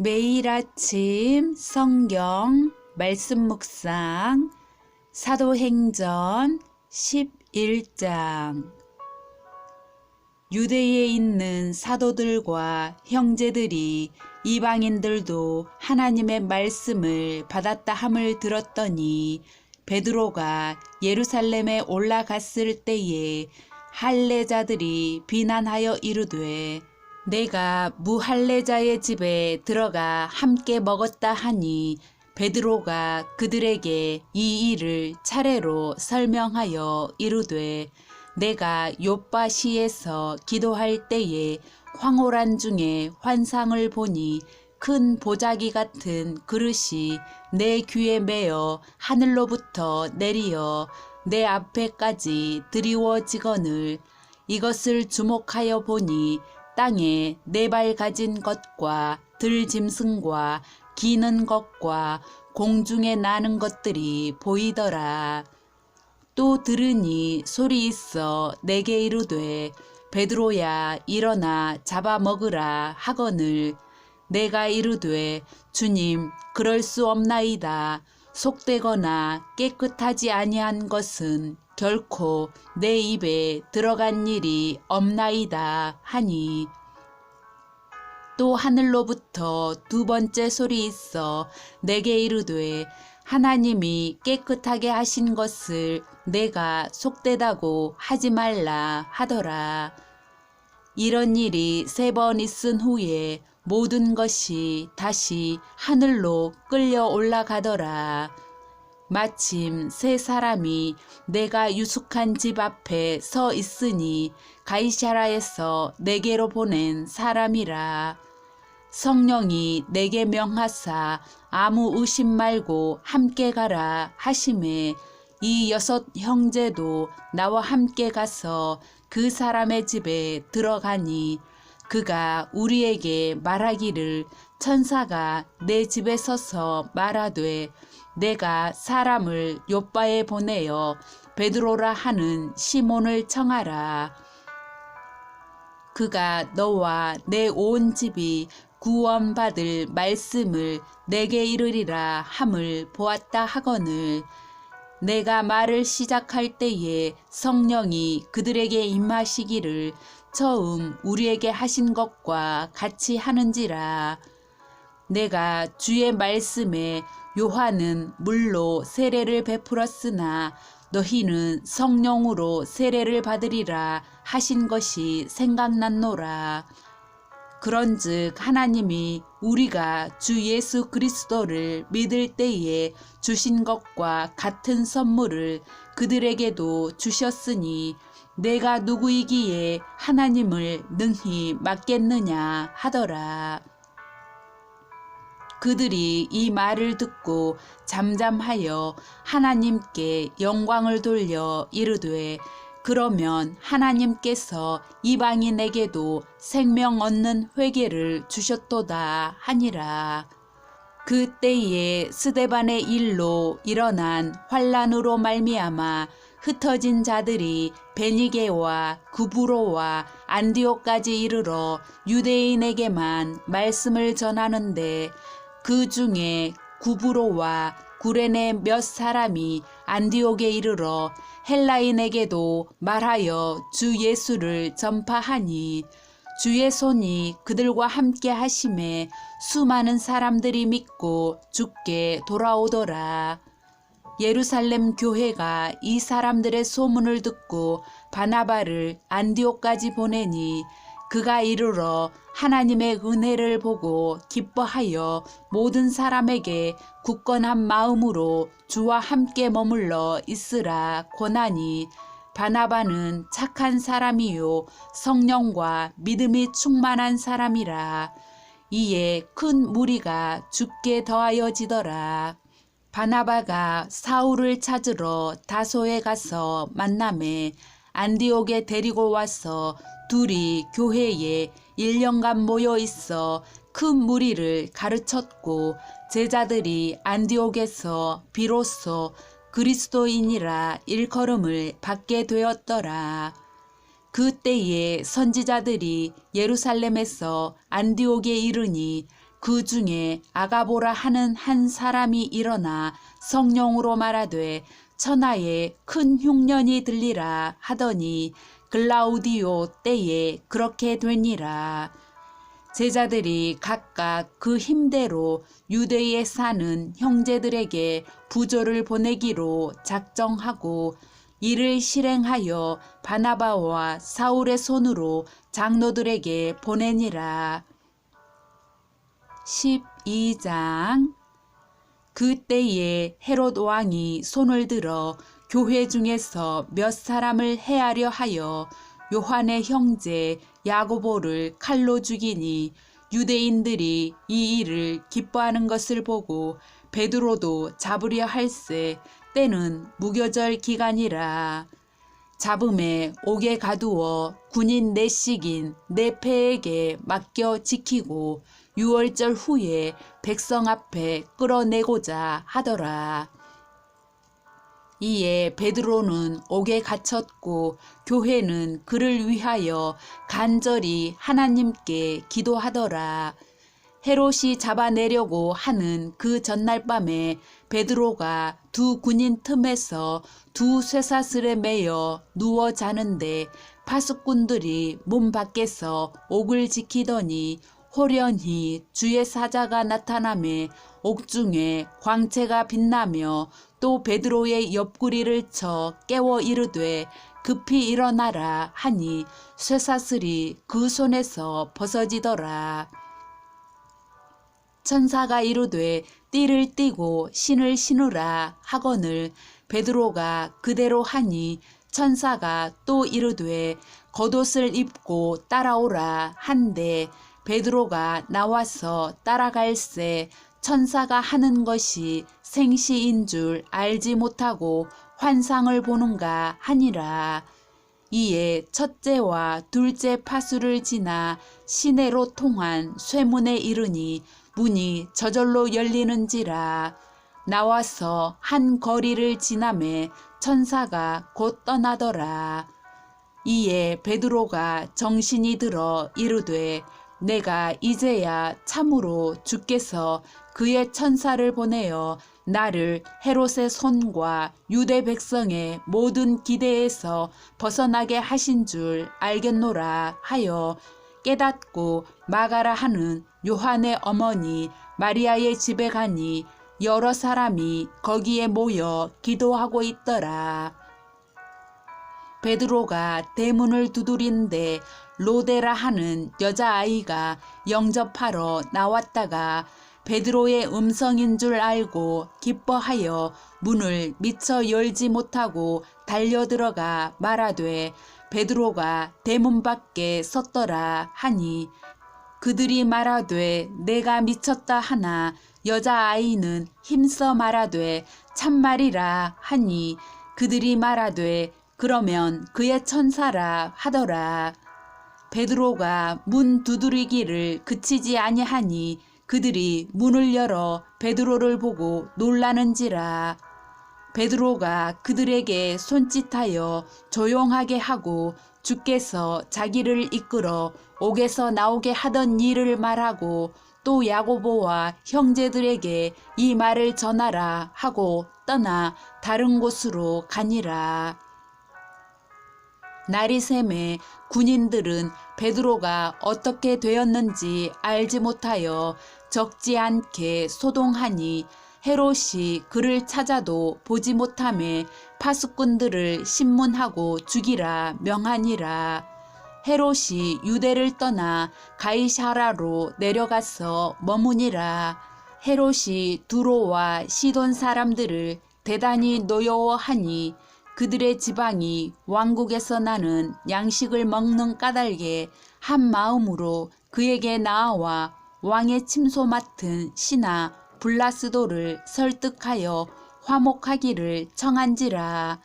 매일 아침 성경 말씀 묵상 사도행전 11장. 유대에 있는 사도들과 형제들이 이방인들도 하나님의 말씀을 받았다 함을 들었더니 베드로가 예루살렘에 올라갔을 때에 할례자들이 비난하여 이르되 내가 무할례자의 집에 들어가 함께 먹었다 하니 베드로가 그들에게 이 일을 차례로 설명하여 이르되 내가 욥바시에서 기도할 때에 황홀한 중에 환상을 보니 큰 보자기 같은 그릇이 내 귀에 매어 하늘로부터 내리어 내 앞에까지 드리워지거늘 이것을 주목하여 보니 땅에 네 발 가진 것과 들짐승과 기는 것과 공중에 나는 것들이 보이더라. 또 들으니 소리 있어 내게 이르되 베드로야 일어나 잡아먹으라 하거늘 내가 이르되 주님 그럴 수 없나이다. 속되거나 깨끗하지 아니한 것은 결코 내 입에 들어간 일이 없나이다 하니 또 하늘로부터 두 번째 소리 있어 내게 이르되 하나님이 깨끗하게 하신 것을 내가 속되다고 하지 말라 하더라. 이런 일이 3번 있은 후에 모든 것이 다시 하늘로 끌려 올라가더라. 마침 3사람이 내가 유숙한 집 앞에 서 있으니 가이사라에서 내게로 보낸 사람이라. 성령이 내게 명하사 아무 의심 말고 함께 가라 하시매 이 6 형제도 나와 함께 가서 그 사람의 집에 들어가니 그가 우리에게 말하기를 천사가 내 집에 서서 말하되 내가 사람을 욥바에 보내어 베드로라 하는 시몬을 청하라. 그가 너와 내 온 집이 구원받을 말씀을 내게 이르리라 함을 보았다 하거늘 내가 말을 시작할 때에 성령이 그들에게 임하시기를 처음 우리에게 하신 것과 같이 하는지라. 내가 주의 말씀에 요한은 물로 세례를 베풀었으나 너희는 성령으로 세례를 받으리라 하신 것이 생각났노라. 그런즉 하나님이 우리가 주 예수 그리스도를 믿을 때에 주신 것과 같은 선물을 그들에게도 주셨으니 내가 누구이기에 하나님을 능히 맡겠느냐 하더라. 그들이 이 말을 듣고 잠잠하여 하나님께 영광을 돌려 이르되 그러면 하나님께서 이방인에게도 생명 얻는 회개를 주셨도다 하니라. 그때에 스데반의 일로 일어난 환란으로 말미암아 흩어진 자들이 베니게와 구브로와 안디옥까지 이르러 유대인에게만 말씀을 전하는데 그 중에 구브로와 구레네 몇 사람이 안디옥에 이르러 헬라인에게도 말하여 주 예수를 전파하니 주의 손이 그들과 함께 하심에 수많은 사람들이 믿고 주께 돌아오더라. 예루살렘 교회가 이 사람들의 소문을 듣고 바나바를 안디옥까지 보내니 그가 이르러 하나님의 은혜를 보고 기뻐하여 모든 사람에게 굳건한 마음으로 주와 함께 머물러 있으라 권하니 바나바는 착한 사람이요 성령과 믿음이 충만한 사람이라. 이에 큰 무리가 주께 더하여지더라. 바나바가 사울을 찾으러 다소에 가서 만나매 안디옥에 데리고 와서 둘이 교회에 1년간 모여 있어 큰 무리를 가르쳤고 제자들이 안디옥에서 비로소 그리스도인이라 일컬음을 받게 되었더라. 그때에 선지자들이 예루살렘에서 안디옥에 이르니 그 중에 아가보라 하는 한 사람이 일어나 성령으로 말하되 천하에 큰 흉년이 들리라 하더니 글라우디오 때에 그렇게 되니라. 제자들이 각각 그 힘대로 유대에 사는 형제들에게 부조를 보내기로 작정하고 이를 실행하여 바나바와 사울의 손으로 장로들에게 보내니라. 12장. 그때에 헤롯 왕이 손을 들어 교회 중에서 몇 사람을 해하려 하여 요한의 형제 야고보를 칼로 죽이니 유대인들이 이 일을 기뻐하는 것을 보고 베드로도 잡으려 할세 때는 무교절 기간이라. 잡음에 옥에 가두어 군인 넷씩인 네 패에게 맡겨 지키고 6월절 후에 백성 앞에 끌어내고자 하더라. 이에 베드로는 옥에 갇혔고 교회는 그를 위하여 간절히 하나님께 기도하더라. 헤롯이 잡아내려고 하는 그 전날 밤에 베드로가 두 군인 틈에서 두 쇠사슬에 매여 누워 자는데 파수꾼들이 문 밖에서 옥을 지키더니 호련히 주의 사자가 나타나매 옥중에 광채가 빛나며 또 베드로의 옆구리를 쳐 깨워 이르되 급히 일어나라 하니 쇠사슬이 그 손에서 벗어지더라. 천사가 이르되 띠를 띠고 신을 신으라 하거늘 베드로가 그대로 하니 천사가 또 이르되 겉옷을 입고 따라오라 한데 베드로가 나와서 따라갈새 천사가 하는 것이 생시인 줄 알지 못하고 환상을 보는가 하니라. 이에 첫째와 둘째 파수를 지나 시내로 통한 쇠문에 이르니 문이 저절로 열리는지라. 나와서 한 거리를 지나매 천사가 곧 떠나더라. 이에 베드로가 정신이 들어 이르되 내가 이제야 참으로 주께서 그의 천사를 보내어 나를 헤롯의 손과 유대 백성의 모든 기대에서 벗어나게 하신 줄 알겠노라 하여 깨닫고 마가라 하는 요한의 어머니 마리아의 집에 가니 여러 사람이 거기에 모여 기도하고 있더라. 베드로가 대문을 두드린데 로데라 하는 여자아이가 영접하러 나왔다가 베드로의 음성인 줄 알고 기뻐하여 문을 미처 열지 못하고 달려들어가 말하되 베드로가 대문 밖에 섰더라 하니 그들이 말하되 내가 미쳤다 하나 여자아이는 힘써 말하되 참말이라 하니 그들이 말하되 그러면 그의 천사라 하더라. 베드로가 문 두드리기를 그치지 아니하니 그들이 문을 열어 베드로를 보고 놀라는지라. 베드로가 그들에게 손짓하여 조용하게 하고 주께서 자기를 이끌어 옥에서 나오게 하던 일을 말하고 또 야고보와 형제들에게 이 말을 전하라 하고 떠나 다른 곳으로 가니라. 날이 새매 군인들은 베드로가 어떻게 되었는지 알지 못하여 적지 않게 소동하니 헤롯이 그를 찾아도 보지 못하매 파수꾼들을 신문하고 죽이라 명하니라. 헤롯이 유대를 떠나 가이사라로 내려가서 머무니라. 헤롯이 두로와 시돈 사람들을 대단히 노여워하니 그들의 지방이 왕국에서 나는 양식을 먹는 까닭에 한 마음으로 그에게 나아와 왕의 침소 맡은 신하 블라스도를 설득하여 화목하기를 청한지라.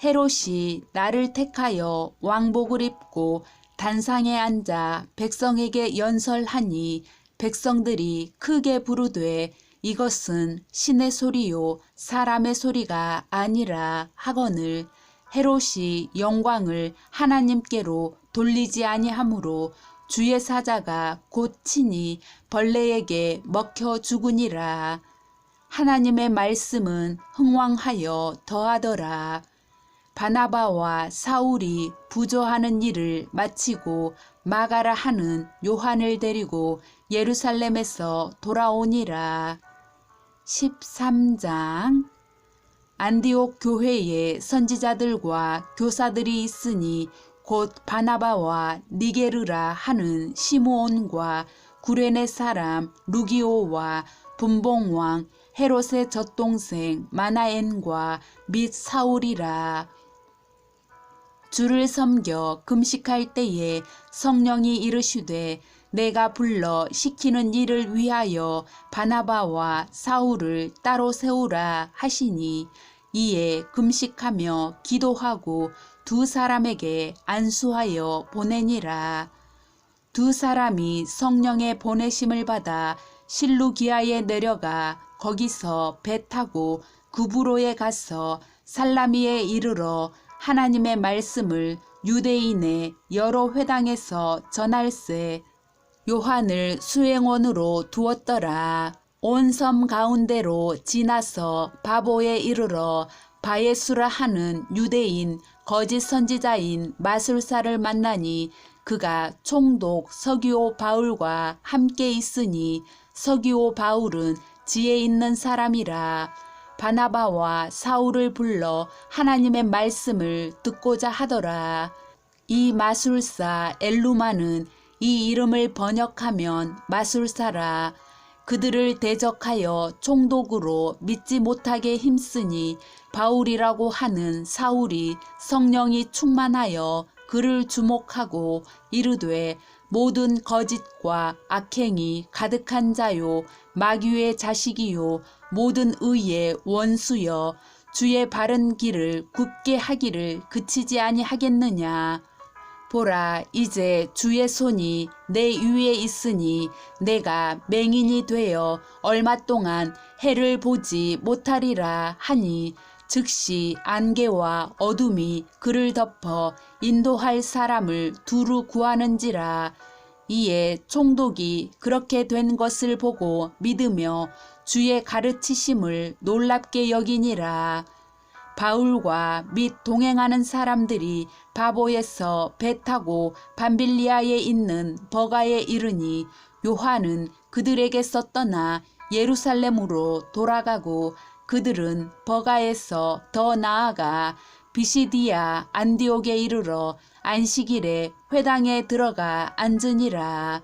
헤롯이 나를 택하여 왕복을 입고 단상에 앉아 백성에게 연설하니 백성들이 크게 부르되 이것은 신의 소리요 사람의 소리가 아니라 하거늘 헤롯이 영광을 하나님께로 돌리지 아니하므로 주의 사자가 곧 친히 벌레에게 먹혀 죽으니라. 하나님의 말씀은 흥왕하여 더하더라. 바나바와 사울이 부조하는 일을 마치고 마가라 하는 요한을 데리고 예루살렘에서 돌아오니라. 13장. 안디옥 교회에 선지자들과 교사들이 있으니 곧 바나바와 니게르라 하는 시므온과 구레네 사람 루기오와 분봉왕 헤롯의 젖동생 마나엔과 및 사울이라. 주를 섬겨 금식할 때에 성령이 이르시되 내가 불러 시키는 일을 위하여 바나바와 사울을 따로 세우라 하시니 이에 금식하며 기도하고 두 사람에게 안수하여 보내니라. 두 사람이 성령의 보내심을 받아 실루기아에 내려가 거기서 배 타고 구브로에 가서 살라미에 이르러 하나님의 말씀을 유대인의 여러 회당에서 전할세 요한을 수행원으로 두었더라. 온 섬 가운데로 지나서 바보에 이르러 바예수라 하는 유대인 거짓 선지자인 마술사를 만나니 그가 총독 서기오 바울과 함께 있으니 서기오 바울은 지혜 있는 사람이라. 바나바와 사울을 불러 하나님의 말씀을 듣고자 하더라. 이 마술사 엘루마는 이 이름을 번역하면 마술사라. 그들을 대적하여 총독으로 믿지 못하게 힘쓰니 바울이라고 하는 사울이 성령이 충만하여 그를 주목하고 이르되 모든 거짓과 악행이 가득한 자요 마귀의 자식이요 모든 의의 원수여 주의 바른 길을 굽게 하기를 그치지 아니하겠느냐. 보라 이제 주의 손이 내 위에 있으니 내가 맹인이 되어 얼마 동안 해를 보지 못하리라 하니 즉시 안개와 어둠이 그를 덮어 인도할 사람을 두루 구하는지라. 이에 총독이 그렇게 된 것을 보고 믿으며 주의 가르치심을 놀랍게 여기니라. 바울과 및 동행하는 사람들이 바보에서 배 타고 밤빌리아에 있는 버가에 이르니 요한은 그들에게서 떠나 예루살렘으로 돌아가고 그들은 버가에서 더 나아가 비시디아 안디옥에 이르러 안식일에 회당에 들어가 앉으니라.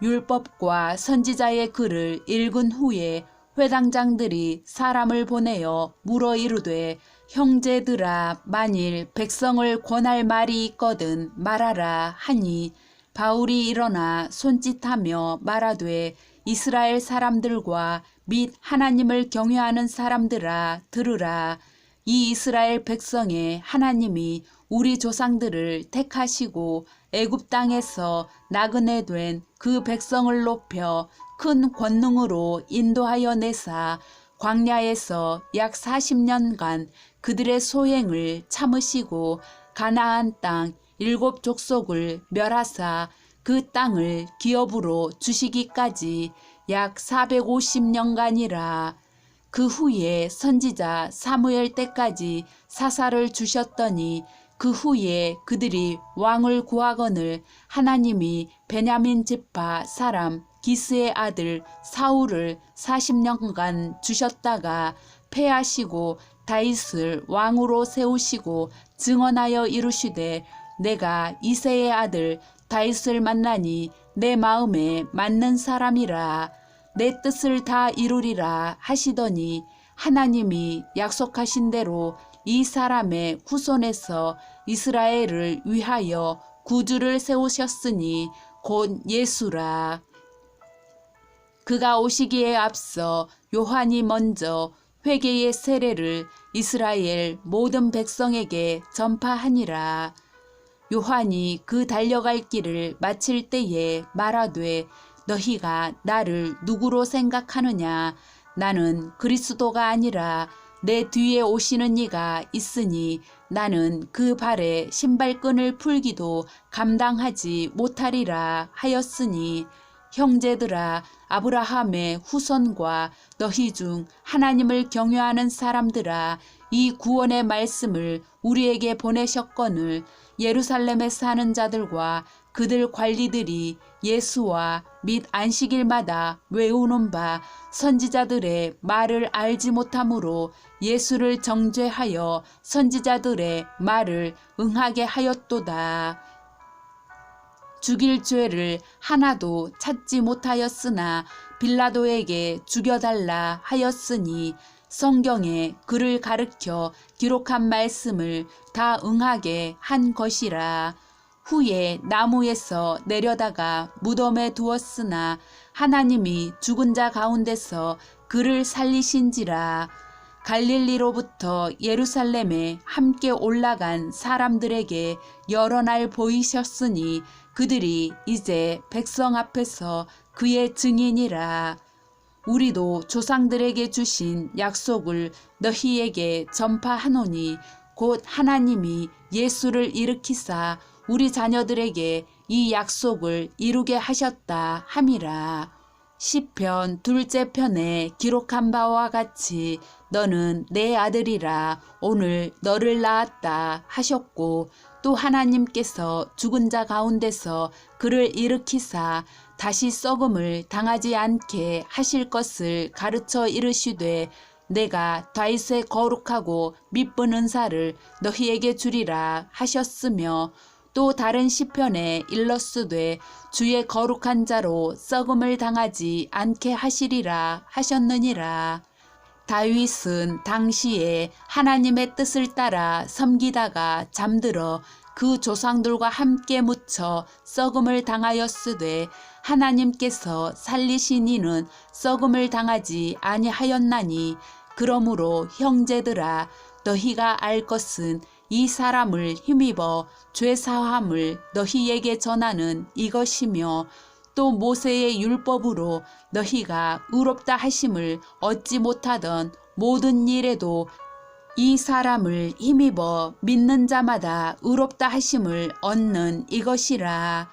율법과 선지자의 글을 읽은 후에 회당장들이 사람을 보내어 물어 이르되 형제들아 만일 백성을 권할 말이 있거든 말하라 하니 바울이 일어나 손짓하며 말하되 이스라엘 사람들과 및 하나님을 경외하는 사람들아 들으라. 이 이스라엘 백성의 하나님이 우리 조상들을 택하시고 애굽 땅에서 나그네 된 그 백성을 높여 큰 권능으로 인도하여 내사 광야에서 약 40년간 그들의 소행을 참으시고 가나안 땅 7 족속을 멸하사 그 땅을 기업으로 주시기까지 약 450년간이라. 그 후에 선지자 사무엘 때까지 사사를 주셨더니 그 후에 그들이 왕을 구하거늘 하나님이 베냐민 지파 사람 기스의 아들 사울을 40년간 주셨다가 패하시고 다윗을 왕으로 세우시고 증언하여 이루시되 내가 이새의 아들 다윗을 만나니 내 마음에 맞는 사람이라. 내 뜻을 다 이루리라 하시더니 하나님이 약속하신 대로 이 사람의 후손에서 이스라엘을 위하여 구주를 세우셨으니 곧 예수라. 그가 오시기에 앞서 요한이 먼저 회개의 세례를 이스라엘 모든 백성에게 전파하니라. 요한이 그 달려갈 길을 마칠 때에 말하되 너희가 나를 누구로 생각하느냐. 나는 그리스도가 아니라 내 뒤에 오시는 이가 있으니 나는 그 발에 신발끈을 풀기도 감당하지 못하리라 하였으니 형제들아 아브라함의 후손과 너희 중 하나님을 경외하는 사람들아 이 구원의 말씀을 우리에게 보내셨거늘 예루살렘에 사는 자들과 그들 관리들이 예수와 및 안식일마다 외우는 바 선지자들의 말을 알지 못하므로 예수를 정죄하여 선지자들의 말을 응하게 하였도다. 죽일 죄를 하나도 찾지 못하였으나 빌라도에게 죽여달라 하였으니 성경에 그를 가르쳐 기록한 말씀을 다 응하게 한 것이라. 후에 나무에서 내려다가 무덤에 두었으나 하나님이 죽은 자 가운데서 그를 살리신지라. 갈릴리로부터 예루살렘에 함께 올라간 사람들에게 여러 날 보이셨으니 그들이 이제 백성 앞에서 그의 증인이라. 우리도 조상들에게 주신 약속을 너희에게 전파하노니 곧 하나님이 예수를 일으키사 우리 자녀들에게 이 약속을 이루게 하셨다 함이라. 시편 2째 편에 기록한 바와 같이 너는 내 아들이라 오늘 너를 낳았다 하셨고 또 하나님께서 죽은 자 가운데서 그를 일으키사 다시 썩음을 당하지 않게 하실 것을 가르쳐 이르시되 내가 다윗의 거룩하고 미쁜 은사를 너희에게 주리라 하셨으며 또 다른 시편에 일렀으되 주의 거룩한 자로 썩음을 당하지 않게 하시리라 하셨느니라. 다윗은 당시에 하나님의 뜻을 따라 섬기다가 잠들어 그 조상들과 함께 묻혀 썩음을 당하였으되 하나님께서 살리신 이는 썩음을 당하지 아니하였나니 그러므로 형제들아 너희가 알 것은 이 사람을 힘입어 죄사함을 너희에게 전하는 이것이며 또 모세의 율법으로 너희가 의롭다 하심을 얻지 못하던 모든 일에도 이 사람을 힘입어 믿는 자마다 의롭다 하심을 얻는 이것이라.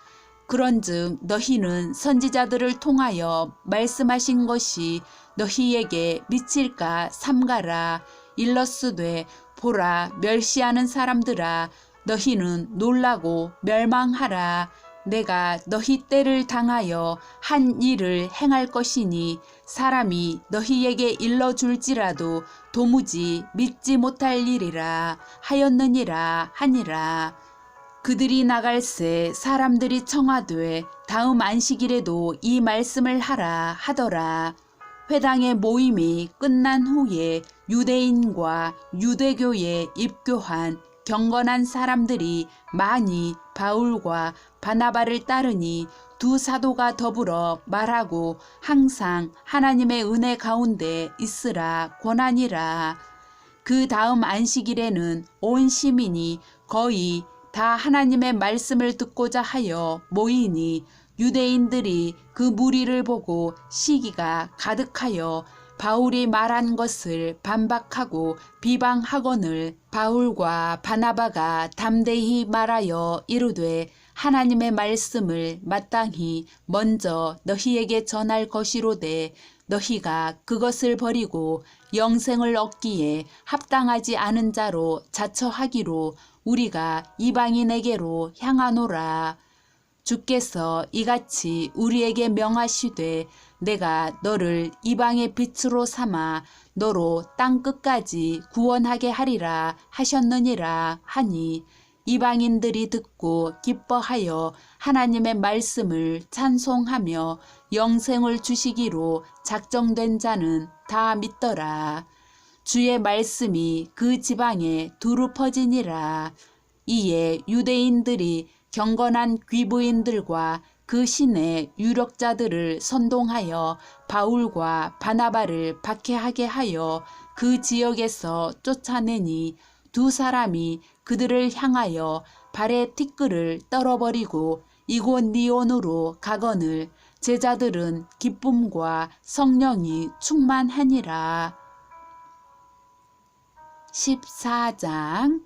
그런즉 너희는 선지자들을 통하여 말씀하신 것이 너희에게 미칠까 삼가라. 일렀으되 보라 멸시하는 사람들아 너희는 놀라고 멸망하라. 내가 너희 때를 당하여 한 일을 행할 것이니 사람이 너희에게 일러줄지라도 도무지 믿지 못할 일이라 하였느니라 하니라. 그들이 나갈새 사람들이 청하되 다음 안식일에도 이 말씀을 하라 하더라. 회당의 모임이 끝난 후에 유대인과 유대교에 입교한 경건한 사람들이 많이 바울과 바나바를 따르니 두 사도가 더불어 말하고 항상 하나님의 은혜 가운데 있으라 권하니라. 그 다음 안식일에는 온 시민이 거의 다 하나님의 말씀을 듣고자 하여 모이니 유대인들이 그 무리를 보고 시기가 가득하여 바울이 말한 것을 반박하고 비방하거늘 바울과 바나바가 담대히 말하여 이르되 하나님의 말씀을 마땅히 먼저 너희에게 전할 것이로되 너희가 그것을 버리고 영생을 얻기에 합당하지 않은 자로 자처하기로 우리가 이방인에게로 향하노라. 주께서 이같이 우리에게 명하시되 내가 너를 이방의 빛으로 삼아 너로 땅 끝까지 구원하게 하리라 하셨느니라 하니 이방인들이 듣고 기뻐하여 하나님의 말씀을 찬송하며 영생을 주시기로 작정된 자는 다 믿더라. 주의 말씀이 그 지방에 두루 퍼지니라. 이에 유대인들이 경건한 귀부인들과 그 신의 유력자들을 선동하여 바울과 바나바를 박해하게 하여 그 지역에서 쫓아내니 두 사람이 그들을 향하여 발에 티끌을 떨어버리고 이곳니온으로 가거늘 제자들은 기쁨과 성령이 충만하니라. 14장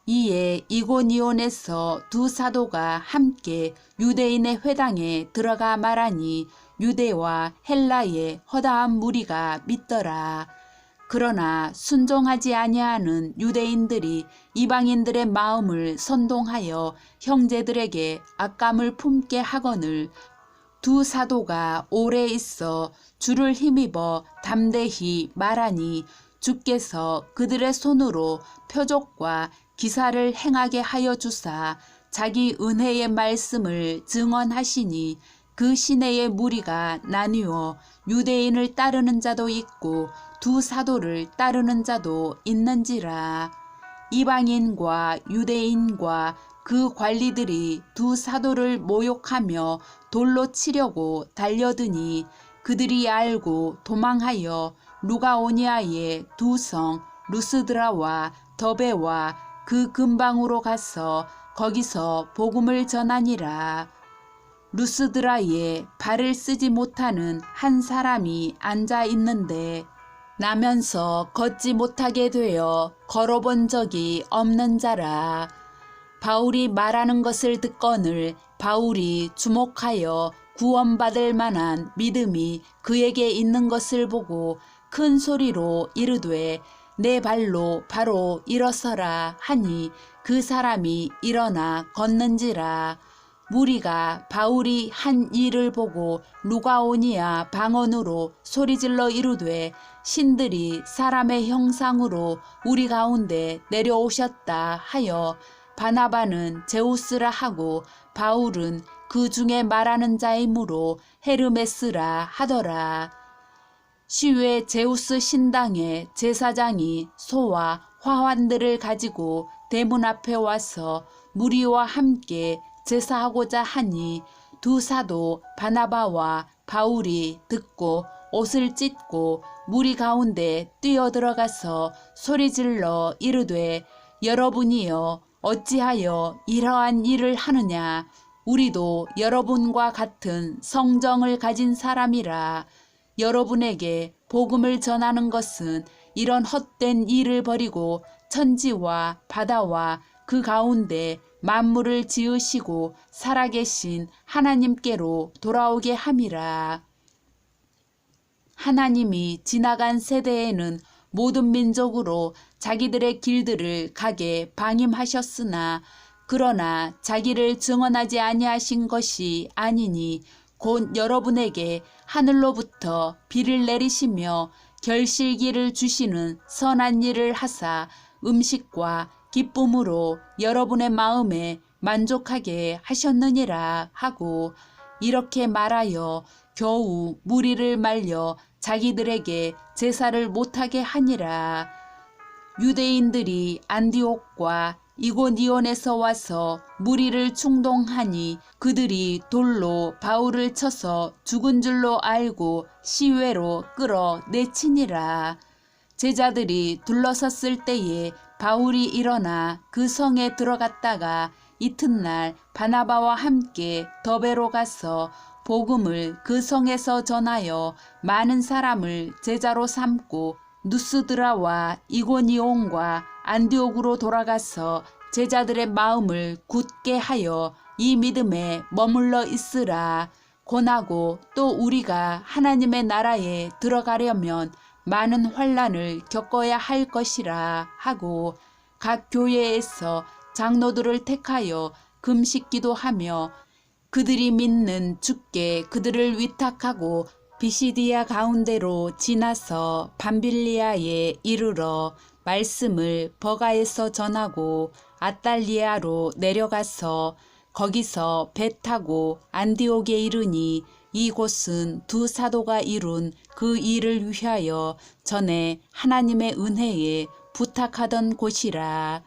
이에 이고니온에서 두 사도가 함께 유대인의 회당에 들어가 말하니 유대와 헬라의 허다한 무리가 믿더라. 그러나 순종하지 아니하는 유대인들이 이방인들의 마음을 선동하여 형제들에게 악감을 품게 하거늘 두 사도가 오래 있어 주를 힘입어 담대히 말하니 주께서 그들의 손으로 표적과 기사를 행하게 하여 주사 자기 은혜의 말씀을 증언하시니 그 시내의 무리가 나뉘어 유대인을 따르는 자도 있고 두 사도를 따르는 자도 있는지라. 이방인과 유대인과 그 관리들이 두 사도를 모욕하며 돌로 치려고 달려드니 그들이 알고 도망하여 루가오니아의 두 성 루스드라와 더베와 그 근방으로 가서 거기서 복음을 전하니라. 루스드라에 발을 쓰지 못하는 한 사람이 앉아 있는데 나면서 걷지 못하게 되어 걸어본 적이 없는 자라. 바울이 말하는 것을 듣거늘 바울이 주목하여 구원받을 만한 믿음이 그에게 있는 것을 보고 큰 소리로 이르되 내 발로 바로 일어서라 하니 그 사람이 일어나 걷는지라. 무리가 바울이 한 일을 보고 루가오니아 방언으로 소리질러 이르되 신들이 사람의 형상으로 우리 가운데 내려오셨다 하여 바나바는 제우스라 하고 바울은 그 중에 말하는 자이므로 헤르메스라 하더라. 시외 제우스 신당의 제사장이 소와 화환들을 가지고 대문 앞에 와서 무리와 함께 제사하고자 하니 두 사도 바나바와 바울이 듣고 옷을 찢고 무리 가운데 뛰어들어가서 소리질러 이르되 여러분이여 어찌하여 이러한 일을 하느냐. 우리도 여러분과 같은 성정을 가진 사람이라. 여러분에게 복음을 전하는 것은 이런 헛된 일을 버리고 천지와 바다와 그 가운데 만물을 지으시고 살아계신 하나님께로 돌아오게 함이라. 하나님이 지나간 세대에는 모든 민족으로 자기들의 길들을 가게 방임하셨으나 그러나 자기를 증언하지 아니하신 것이 아니니 곧 여러분에게 하늘로부터 비를 내리시며 결실기를 주시는 선한 일을 하사 음식과 기쁨으로 여러분의 마음에 만족하게 하셨느니라 하고 이렇게 말하여 겨우 무리를 말려 자기들에게 제사를 못하게 하니라. 유대인들이 안디옥과 이고니온에서 와서 무리를 충동하니 그들이 돌로 바울을 쳐서 죽은 줄로 알고 시외로 끌어 내치니라. 제자들이 둘러섰을 때에 바울이 일어나 그 성에 들어갔다가 이튿날 바나바와 함께 더베로 가서 복음을 그 성에서 전하여 많은 사람을 제자로 삼고 누스드라와 이고니온과 안디옥으로 돌아가서 제자들의 마음을 굳게 하여 이 믿음에 머물러 있으라. 권하고 또 우리가 하나님의 나라에 들어가려면 많은 환난을 겪어야 할 것이라 하고 각 교회에서 장로들을 택하여 금식 기도하며 그들이 믿는 주께 그들을 위탁하고 비시디아 가운데로 지나서 밤빌리아에 이르러 말씀을 버가에서 전하고 아달리아로 내려가서 거기서 배 타고 안디옥에 이르니 이곳은 두 사도가 이룬 그 일을 위하여 전에 하나님의 은혜에 부탁하던 곳이라.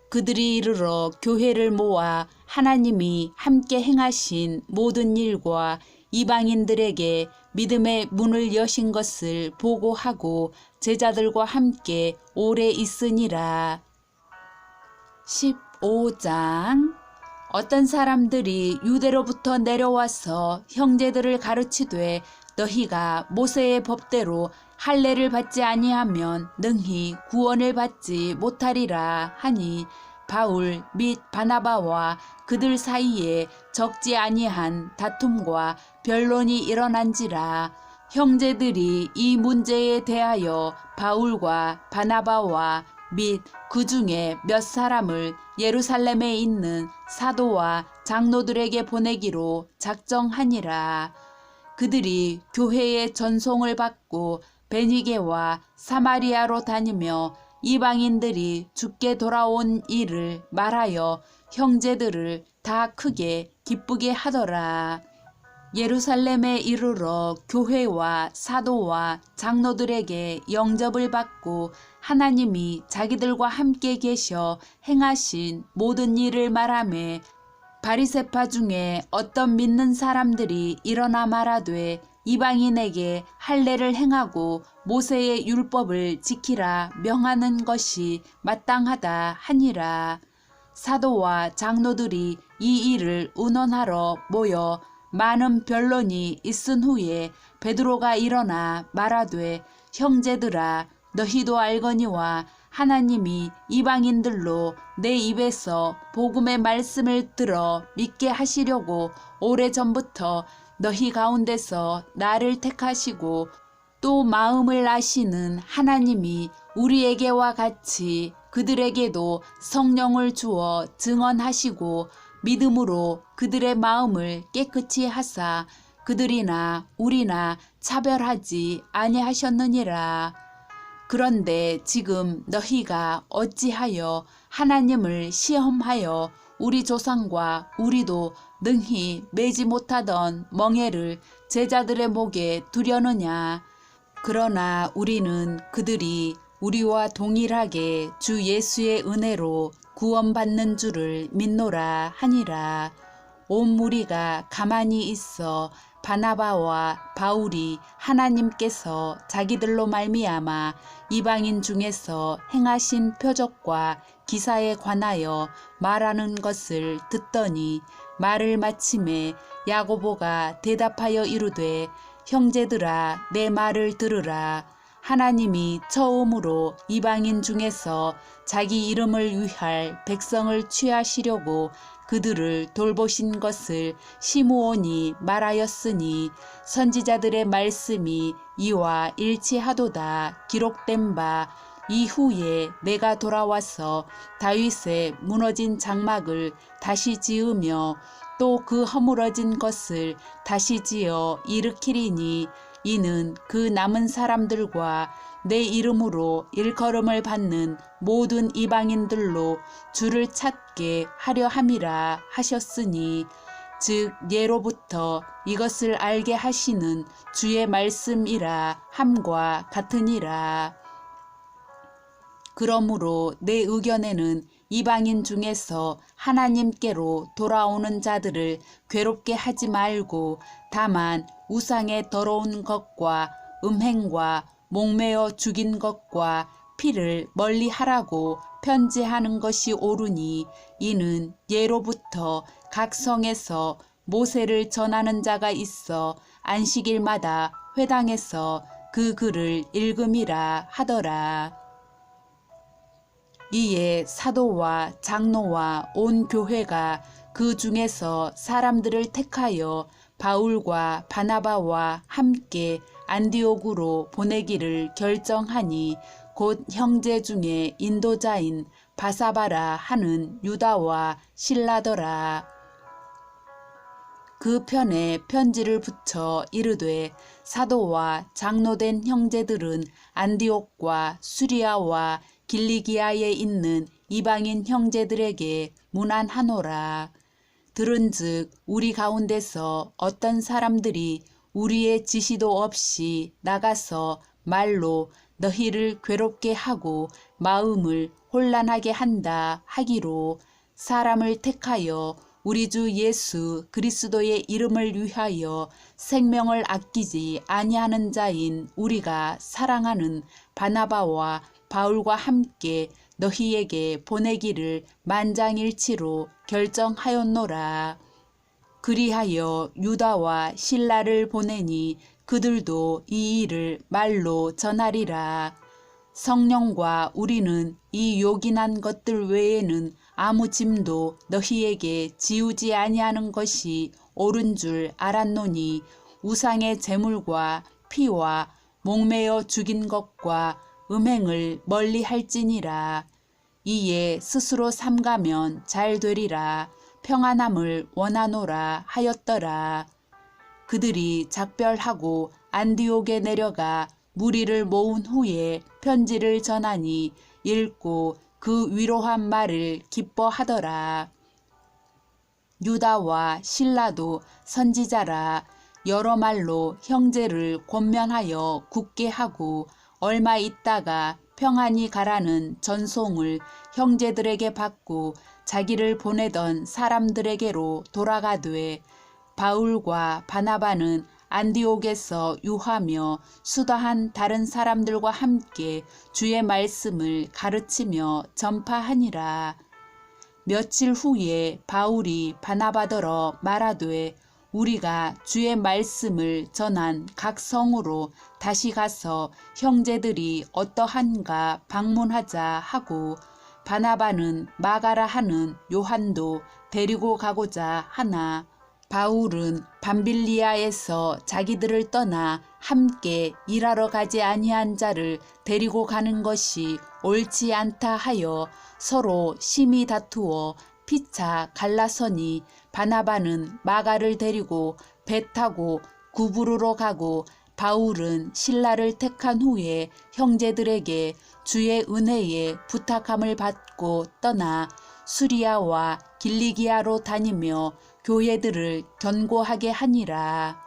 그들이 이르러 교회를 모아 하나님이 함께 행하신 모든 일과 이방인들에게 믿음의 문을 여신 것을 보고하고 제자들과 함께 오래 있으니라. 15장. 어떤 사람들이 유대로부터 내려와서 형제들을 가르치되 너희가 모세의 법대로 할례를 받지 아니하면 능히 구원을 받지 못하리라 하니 바울 및 바나바와 그들 사이에 적지 아니한 다툼과 변론이 일어난지라. 형제들이 이 문제에 대하여 바울과 바나바와 및 그 중에 몇 사람을 예루살렘에 있는 사도와 장로들에게 보내기로 작정하니라. 그들이 교회의 전송을 받고 베니게와 사마리아로 다니며 이방인들이 죽게 돌아온 일을 말하여 형제들을 다 크게 기쁘게 하더라. 예루살렘에 이르러 교회와 사도와 장로들에게 영접을 받고 하나님이 자기들과 함께 계셔 행하신 모든 일을 말하매 바리새파 중에 어떤 믿는 사람들이 일어나 말하되 이방인에게 할례를 행하고 모세의 율법을 지키라 명하는 것이 마땅하다 하니라. 사도와 장로들이 이 일을 의논하러 모여 많은 변론이 있은 후에 베드로가 일어나 말하되 형제들아 너희도 알거니와 하나님이 이방인들로 내 입에서 복음의 말씀을 들어 믿게 하시려고 오래전부터 너희 가운데서 나를 택하시고 또 마음을 아시는 하나님이 우리에게와 같이 그들에게도 성령을 주어 증언하시고 믿음으로 그들의 마음을 깨끗이 하사 그들이나 우리나 차별하지 아니하셨느니라. 그런데 지금 너희가 어찌하여 하나님을 시험하여 우리 조상과 우리도 능히 매지 못하던 멍에를 제자들의 목에 두려느냐. 그러나 우리는 그들이 우리와 동일하게 주 예수의 은혜로 구원받는 줄을 믿노라 하니라. 온 무리가 가만히 있어 바나바와 바울이 하나님께서 자기들로 말미암아 이방인 중에서 행하신 표적과 기사에 관하여 말하는 것을 듣더니 말을 마침에 야고보가 대답하여 이르되 형제들아 내 말을 들으라. 하나님이 처음으로 이방인 중에서 자기 이름을 위할 백성을 취하시려고 그들을 돌보신 것을 시므온이 말하였으니 선지자들의 말씀이 이와 일치하도다. 기록된 바 이후에 내가 돌아와서 다윗의 무너진 장막을 다시 지으며 또 그 허물어진 것을 다시 지어 일으키리니 이는 그 남은 사람들과 내 이름으로 일컬음을 받는 모든 이방인들로 주를 찾게 하려 함이라 하셨으니 즉 예로부터 이것을 알게 하시는 주의 말씀이라 함과 같으니라. 그러므로 내 의견에는 이방인 중에서 하나님께로 돌아오는 자들을 괴롭게 하지 말고 다만 우상의 더러운 것과 음행과 목매어 죽인 것과 피를 멀리 하라고 편지하는 것이 옳으니 이는 예로부터 각 성에서 모세를 전하는 자가 있어 안식일마다 회당에서 그 글을 읽음이라 하더라. 이에 사도와 장로와 온 교회가 그 중에서 사람들을 택하여 바울과 바나바와 함께 안디옥으로 보내기를 결정하니 곧 형제 중에 인도자인 바사바라 하는 유다와 실라더라. 그 편에 편지를 붙여 이르되 사도와 장로된 형제들은 안디옥과 수리아와 길리기아에 있는 이방인 형제들에게 문안하노라. 들은즉 우리 가운데서 어떤 사람들이 우리의 지시도 없이 나가서 말로 너희를 괴롭게 하고 마음을 혼란하게 한다 하기로 사람을 택하여 우리 주 예수 그리스도의 이름을 위하여 생명을 아끼지 아니하는 자인 우리가 사랑하는 바나바와 바울과 함께 너희에게 보내기를 만장일치로 결정하였노라. 그리하여 유다와 실라를 보내니 그들도 이 일을 말로 전하리라. 성령과 우리는 이 요긴한 것들 외에는 아무 짐도 너희에게 지우지 아니하는 것이 옳은 줄 알았노니 우상의 제물과 피와 목매어 죽인 것과 음행을 멀리 할지니라. 이에 스스로 삼가면 잘 되리라. 평안함을 원하노라 하였더라. 그들이 작별하고 안디옥에 내려가 무리를 모은 후에 편지를 전하니 읽고 그 위로한 말을 기뻐하더라. 유다와 실라도 선지자라. 여러 말로 형제를 권면하여 굳게 하고 얼마 있다가 평안히 가라는 전송을 형제들에게 받고 자기를 보내던 사람들에게로 돌아가되, 바울과 바나바는 안디옥에서 유하며 수다한 다른 사람들과 함께 주의 말씀을 가르치며 전파하니라. 며칠 후에 바울이 바나바더러 말하되, 우리가 주의 말씀을 전한 각 성으로 다시 가서 형제들이 어떠한가 방문하자 하고, 바나바는 마가라 하는 요한도 데리고 가고자 하나, 바울은 밤빌리아에서 자기들을 떠나 함께 일하러 가지 아니한 자를 데리고 가는 것이 옳지 않다 하여 서로 심히 다투어 피차 갈라서니, 바나바는 마가를 데리고 배 타고 구브루로 가고 바울은 실라를 택한 후에 형제들에게 주의 은혜에 부탁함을 받고 떠나 수리아와 길리기아로 다니며 교회들을 견고하게 하니라.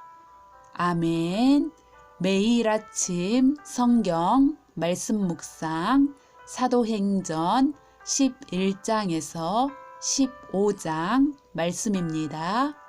아멘. 매일 아침 성경 말씀 묵상 사도행전 11장에서 15장 말씀입니다.